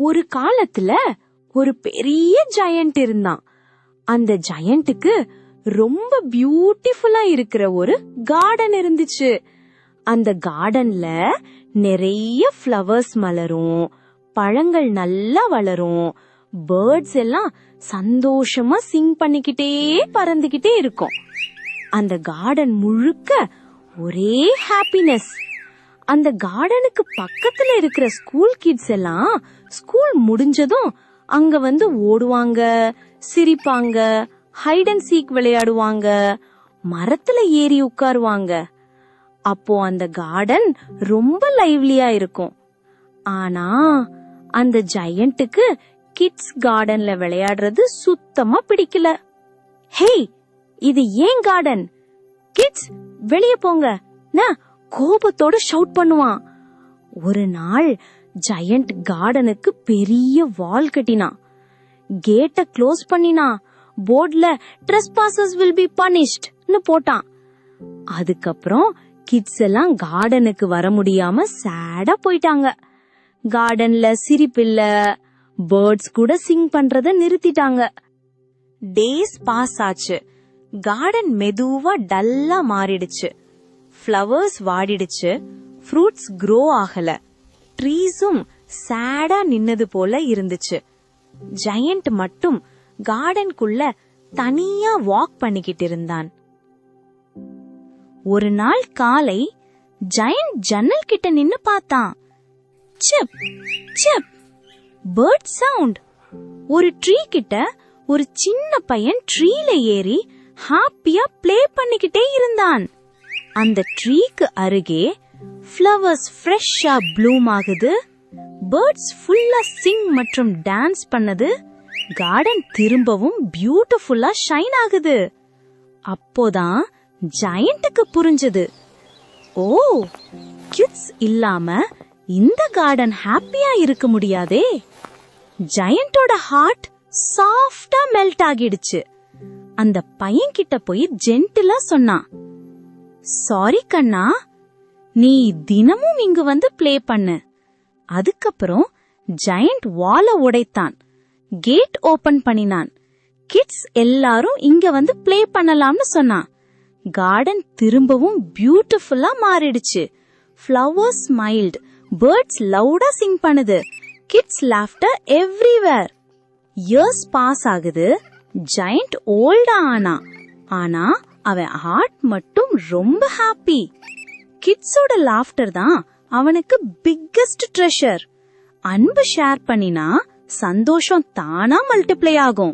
ஒரு காலத்துல ஒரு பெரிய ஜெயண்ட் இருந்தான். அந்த ஜெயண்ட்டுக்கு ரொம்ப பியூட்டிஃபுல்லா இருக்கிற ஒரு கார்டன் இருந்துச்சு. அந்த கார்டன்ல நிறைய ஃப்ளவர்ஸ் மலரும், பழங்கள் நல்லா வளரும், பேர்ட்ஸ் எல்லாம் சந்தோஷமா சிங் பண்ணிக்கிட்டே பறந்துகிட்டே இருக்கும். அந்த கார்டன் முழுக்க ஒரே ஹாப்பினஸ். அந்த கார்டனுக்கு பக்கத்துல இருக்கிற ஸ்கூல் கிட்ஸ் எல்லாம் ஸ்கூல் முடிஞ்சதும் அங்க வந்து ஓடுவாங்க, சிரிப்பாங்க, ஹைட் அண்ட் சீக் விளையாடுவாங்க, மரத்துல ஏறி உட்காருவாங்க. அப்போ அந்த கார்டன் ரொம்ப லைவ்லியா இருக்கும். ஆனா அந்த ஜெயண்ட்டுக்கு கிட்ஸ் கார்டன்ல விளையாடுறது சுத்தமா பிடிக்கல. ஹே, இது ஏன் கார்டன்? கிட்ஸ் வெளியே போங்க, நான் கோபத்தோட ஷவுட் பண்ணுவான். ஒரு நாள் ஜெயண்ட் கார்டனுக்கு பெரிய வால் கட்டினான், கேட்ட க்ளோஸ் பண்ணினான், போர்ட்ல trespassers will be punished னு போட்டான். அதுக்கப்புறம் கிட்ஸ் எல்லாம் கார்டனுக்கு வர முடியாம சேடா போயிட்டாங்க. கார்டன்ல சிரிப்பில்ல, பேர்ட்ஸ் கூட சிங் பண்றத நிறுத்திட்டாங்க. டேஸ் பாஸ் ஆச்சு. கார்டன் மெதுவா டல்லா மாறிடுச்சு. ஃப்ளவர்ஸ் வாடிடுச்சு, ஃப்ரூட்ஸ் க்ரோ ஆகல, ட்ரீஸும் சேடா நின்னது போல இருந்துச்சு. ஜெயண்ட் மட்டும் கார்டனுக்குள்ள தனியா வாக் பண்ணிக்கிட்டு இருந்தான். ஒரு நாள் காலை ஜெயண்ட் ஜன்னல் கிட்ட நின்னு பார்த்தான். Cheep cheep bird sound. ஒரு ட்ரீ கிட்ட ஒரு சின்ன பையன் ட்ரீல ஏறி ஹாப்பியா ப்ளே பண்ணிக்கிட்டே இருந்தான். அந்த ட்ரீக்கு அருகே ஃப்ளவர்ஸ் ஃப்ரெஷ்ஷா ப்ளூம் ஆகுது, பேர்ட்ஸ் ஃபுல்லா சிங் மற்றும் டான்ஸ் பண்ணது, கார்டன் திரும்பவும் பியூட்டிஃபுல்லா ஷைன் ஆகுது. அப்போதான் ஜெயண்ட்டுக்கு புரிஞ்சது, ஓ, கிட்ஸ் இல்லாம இந்த கார்டன் ஹாப்பியா இருக்க முடியாதே. ஜெயண்டோட ஹார்ட் சாஃப்டா மெல்ட் ஆகிடுச்சு. அந்த பையன் கிட்ட போய் ஜென்டிலா சொன்னான், சாரி கண்ணா, நீ தினமும் இங்கு வந்து ப்ளே பண்ணு. அதுக்கப்புறம் ஜெயண்ட் வால உடைத்தான், கேட் ஓபன் பண்ணினான். கிட்ஸ் எல்லாரும் இங்க வந்து ப்ளே பண்ணலாம்னு சொன்னான். கார்டன் திரும்பவும் பியூட்டிஃபுல்லா மாறிடுச்சு. ஃப்ளவர்ஸ் ஸ்மைல்ட், பேர்ட்ஸ் லவுடா சிங் பண்ணுது, kids laughter everywhere. Years pass ஆகுது. ஜெயண்ட் ஓல்டா ஆனா, ஆனா அவன் ஹார்ட் மட்டும் ரொம்ப ஹாப்பி. கிட்ஸோட லாஃப்டர் தான் அவனுக்கு பிக்கஸ்ட் ட்ரெஷர். அன்பு ஷேர் பண்ணினா சந்தோஷம் தானா மல்டிப்ளை ஆகும்.